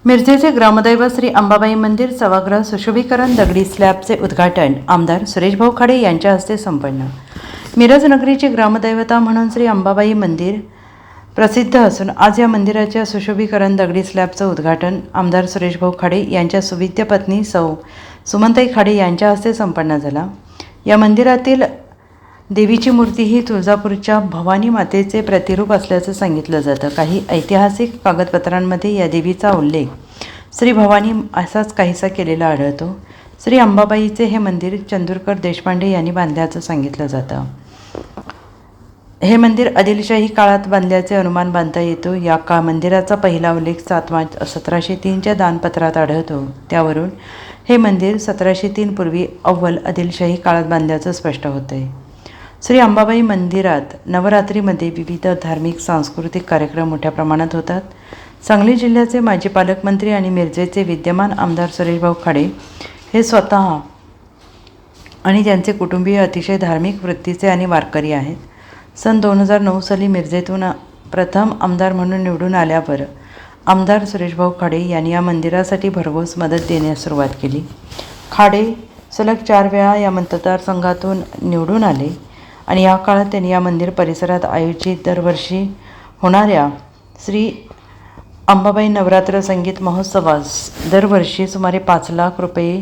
मिरजेचे ग्रामदैवत श्री अंबाबाई मंदिर सभागृह सुशोभीकरण दगडी स्लॅबचे उद्घाटन आमदार सुरेशभाऊ खाडे यांच्या हस्ते संपन्न। मिरज नगरीचे ग्रामदैवता म्हणून श्री अंबाबाई मंदिर प्रसिद्ध असून आज या मंदिराच्या सुशोभीकरण दगडी स्लॅबचं उद्घाटन आमदार सुरेशभाऊ खाडे यांच्या सुविद्य पत्नी सौ सुमनताई खाडे यांच्या हस्ते संपन्न झाला। या मंदिरातील देवीची मूर्ती ही तुळजापूरच्या भवानी मातेचे प्रतिरूप असल्याचं सांगितलं जातं। काही ऐतिहासिक कागदपत्रांमध्ये या देवीचा उल्लेख श्री भवानी असाच काहीसा केलेला आढळतो। श्री अंबाबाईचे हे मंदिर चंदूरकर देशपांडे यांनी बांधल्याचं सांगितलं जातं। हे मंदिर आदिलशाही काळात बांधल्याचे अनुमान बांधता येतो। या मंदिराचा पहिला उल्लेख 7 मार्च 1703च्या दानपत्रात आढळतो। त्यावरून हे मंदिर 1703 पूर्वी अव्वल आदिलशाही काळात बांधल्याचं स्पष्ट होतंय। श्री अंबाबाई मंदिरात नवरात्रीमध्ये विविध धार्मिक सांस्कृतिक कार्यक्रम मोठ्या प्रमाणात होतात। सांगली जिल्ह्याचे माजी पालकमंत्री आणि मिरजेचे विद्यमान आमदार सुरेशभाऊ खाडे हे स्वतः आणि त्यांचे कुटुंबीय अतिशय धार्मिक वृत्तीचे आणि वारकरी आहेत। सन 2009 साली मिरजेतून प्रथम आमदार म्हणून निवडून आल्यावर आमदार सुरेशभाऊ खाडे यांनी या मंदिरासाठी भरघोस मदत देण्यास सुरुवात केली। खाडे सलग 4 वेळा या मतदारसंघातून निवडून आले आणि या काळात त्यांनी या मंदिर परिसरात आयोजित दरवर्षी होणाऱ्या श्री अंबाबाई नवरात्र संगीत महोत्सवास दरवर्षी सुमारे 5 लाख रुपये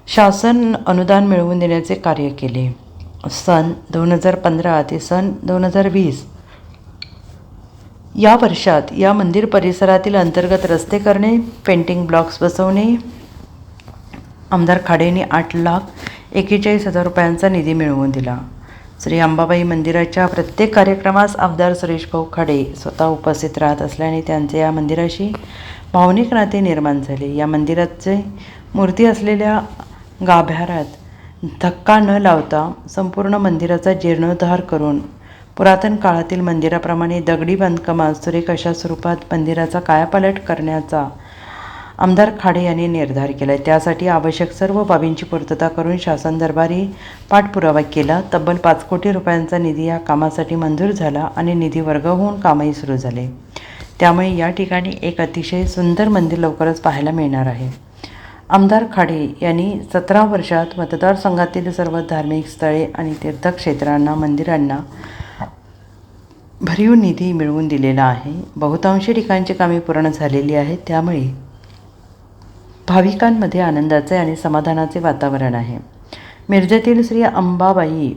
शासन अनुदान मिळवून देण्याचे कार्य केले। सन 2015 ते सन 2020 या वर्षात या मंदिर परिसरातील अंतर्गत रस्ते करणे, पेंटिंग ब्लॉक्स बसवणे आमदार खाडेंनी 8,41,000 रुपयांचा निधी मिळवून दिला। श्री अंबाबाई मंदिराच्या प्रत्येक कार्यक्रमास आमदार सुरेशभाऊ खाडे स्वतः उपस्थित राहत असल्याने त्यांचे या मंदिराशी भावनिक नाते निर्माण झाले। या मंदिराचे मूर्ती असलेल्या गाभाऱ्यात धक्का न लावता संपूर्ण मंदिराचा जीर्णोद्धार करून पुरातन काळातील मंदिराप्रमाणे दगडी बांधकामात सुरेख अशा स्वरूपात मंदिराचा कायापालट करण्याचा आमदार खाडे यांनी निर्धार केला। त्यासाठी आवश्यक सर्व बाबींची पूर्तता करून शासन दरबारी पाठपुरावा केला। तब्बल 5 कोटी रुपयांचा निधी या कामासाठी मंजूर झाला आणि निधी वर्ग होऊन कामही सुरू झाले। त्यामुळे या ठिकाणी एक अतिशय सुंदर मंदिर लवकरच पाहायला मिळणार आहे। आमदार खाडे यांनी 17 वर्षात मतदारसंघातील सर्व धार्मिक स्थळे आणि तीर्थक्षेत्रांना मंदिरांना भरीव निधी मिळवून दिलेला आहे। बहुतांशी ठिकाणची कामे पूर्ण झालेली आहेत। त्यामुळे भाविकांमध्ये आनंदाचे आणि समाधानाचे वातावरण आहे। मिरजेतील श्री अंबाबाई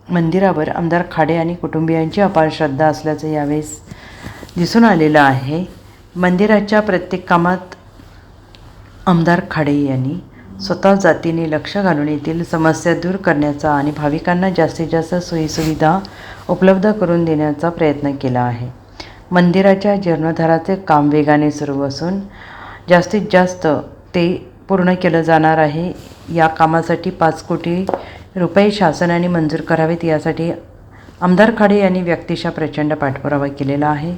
मंदिरावर आमदार खाडे आणि कुटुंबियांची अपार श्रद्धा असल्याचं यावेळेस दिसून आलेलं आहे। मंदिराच्या प्रत्येक कामात आमदार खाडे यांनी स्वतः जातीने लक्ष घालून येथील समस्या दूर करण्याचा आणि भाविकांना जास्तीत जास्त सोयीसुविधा उपलब्ध करून देण्याचा प्रयत्न केला आहे। मंदिराच्या जीर्णोद्धाराचे काम वेगाने सुरू असून जास्तीत जास्त ते पूर्ण केलं जाणार आहे। या कामासाठी 5 कोटी रुपये शासनाने मंजूर करावेत यासाठी आमदार खाडे यांनी व्यक्तिशः प्रचंड पाठपुरावा केलेला आहे।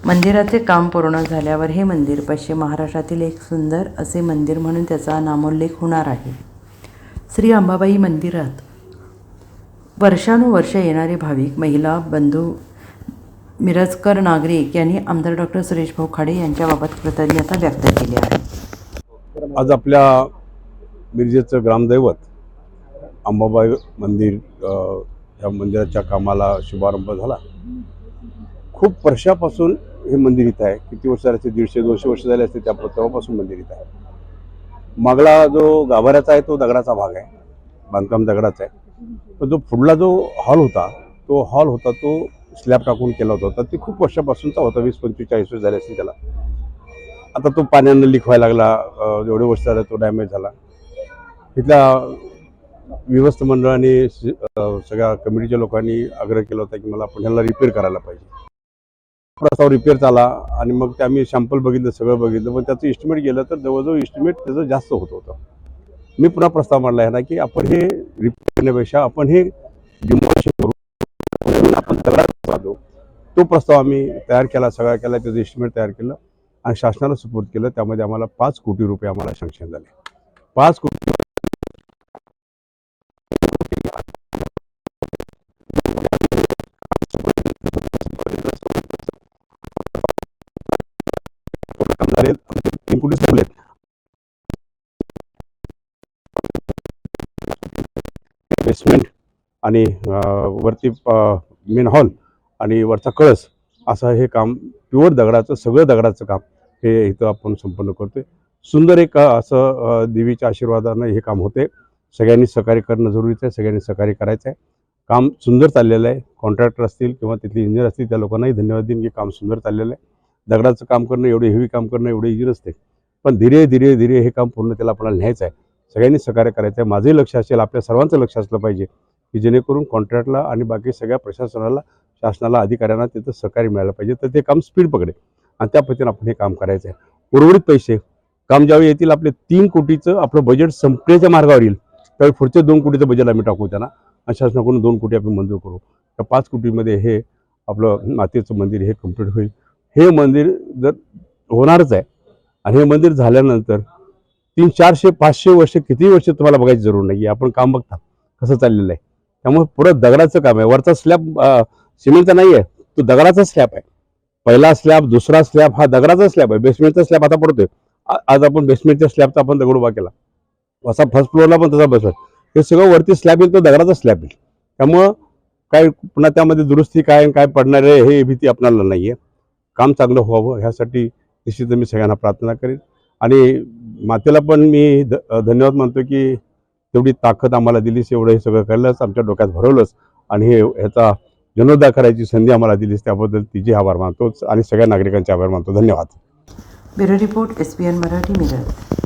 मंदिराचे काम पूर्ण झाल्यावर हे मंदिर पश्चिम महाराष्ट्रातील एक सुंदर असे मंदिर म्हणून त्याचा नामोल्लेख होणार आहे। श्री अंबाबाई मंदिरात वर्षानुवर्ष येणारे भाविक, महिला, बंधू, मिरजकर नागरिक यांनी आमदार डॉक्टर सुरेशभाऊ खाडे यांच्याबाबत कृतज्ञता व्यक्त केली आहे। आज आपल्या मिरजेचं ग्रामदैवत अंबाबाई मंदिर या मंदिराच्या कामाला शुभारंभ झाला। खूप वर्षापासून हे मंदिर इथं आहे। किती वर्ष झाले? 150-200 वर्ष झाले असते तेव्हापासून मंदिर इथं आहे। मागला जो गाभाऱ्याचा आहे तो दगडाचा भाग आहे, बांधकाम दगडाचा आहे। पण जो पुढला जो हॉल होता तो स्लॅब टाकून केला होता। ती खूप वर्षापासूनचा होता, 20-25-40 वर्ष झाले असते त्याला। आता तो पाण्यानं लीक व्हायला लागला, एवढे वर्ष झाले तो डॅमेज झाला। इथल्या व्यवस्था मंडळाने सगळ्या कमिटीच्या लोकांनी आग्रह केला होता की मला आपण ह्याला रिपेअर करायला पाहिजे। प्रस्ताव रिपेअर झाला आणि मग ते आम्ही सॅम्पल बघितलं, सगळं बघितलं, पण त्याचं एस्टिमेट गेलं तर जवळजवळ एस्टिमेट त्याचं जास्त होतं। मी पुन्हा प्रस्ताव मांडला आहे ना की आपण हे रिपेअर करण्यापेक्षा आपण हे डिमॉलिशन करू, आपण दगडात बांधू। तो प्रस्ताव आम्ही तयार केला, सगळा केला, त्याचं एस्टिमेट तयार केलं आणि शासनाला सुपूर्द केलं। त्यामध्ये आम्हाला 5 कोटी रुपये आम्हाला सँक्शन झाले। 5 कोटी फुटेज ठेवले बेसमेंट आणि वरती मेन हॉल आणि वरचा कळस असं हे काम प्युअर दगडाचं सगळं दगडाचं काम हे इथं आपण संपन्न करतोय. सुंदर एक असं देवीच्या आशीर्वादानं हे काम होते. सगळ्यांनी सहकार्य करणं जरुरीचं आहे. सगळ्यांनी सहकार्य करायचं आहे. काम सुंदर चाललेलं आहे. कॉन्ट्रॅक्टर असतील किंवा तिथले इंजिनियर असतील त्या लोकांनाही धन्यवाद देईन की काम सुंदर चाललेलं आहे. दगडाचं काम करणं एवढे हेवी काम करणं एवढे इजी नसते, पण धीरे धीरे धीरे हे काम पूर्णतेला आपल्याला न्यायचं आहे. सगळ्यांनी सहकार्य करायचं आहे. माझंही लक्ष असेल, आपल्या सर्वांचं लक्ष असलं पाहिजे की जेणेकरून कॉन्ट्रॅक्टला आणि बाकी सगळ्या प्रशासनाला, शासनाला, अधिकाऱ्यांना तिथं सहकार्य मिळालं पाहिजे, तर ते काम स्पीड पकडेल आणि त्या पद्धतीने आपण हे काम करायचं आहे. उर्वरित पैसे काम ज्यावेळी येतील, आपले 3 कोटीचं आपलं बजेट संपण्याच्या मार्गावर येईल त्यावेळी पुढचे 2 कोटीचं बजेट आम्ही टाकू त्यांना आणि शासनाकडून 2 कोटी आपण मंजूर करू. त्या 5 कोटीमध्ये हे आपलं मातेचं मंदिर हे कंप्लीट होईल. हे मंदिर जर होणारच आहे आणि हे मंदिर झाल्यानंतर 300, 400, 500 वर्ष किती वर्ष तुम्हाला बघायची जरूर नाही. आपण काम बघता कसं चाललेलं आहे. त्यामुळे पुरं दगडाचं काम आहे. वरचा स्लॅब सिमेंटचा नाही आहे, तो दगडाचा स्लॅब आहे. पहिला स्लॅब, दुसरा स्लॅब हा दगडाचा स्लॅब आहे. बेसमेंटचा स्लॅब आता पडतोय. आज आपण बेसमेंटच्या स्लॅबचा आपण दगड उभा केला, असा फर्स्ट फ्लोअरला पण तसा बसला. हे सगळं वरती स्लॅब येईल तो दगडाचा स्लॅब येईल. त्यामुळं काय पुन्हा त्यामध्ये दुरुस्ती काय पडणार आहे हे भीती आपल्याला नाही आहे. काम चांगलं व्हावं ह्यासाठी निश्चित मी सगळ्यांना प्रार्थना करेन आणि मातेला पण मी धन्यवाद मानतो की तेवढी ताकद आम्हाला दिलीस, एवढं हे सगळं केलंच, आमच्या डोक्यात भरवलंच आणि हे ह्याचा जीर्णोद्धार करायची संधी आम्हाला दिलीस, त्याबद्दल तिचे आभार मानतो आणि सगळ्या नागरिकांचे आभार मानतो. धन्यवाद. Bureau report, SBN Marathi, Miraj.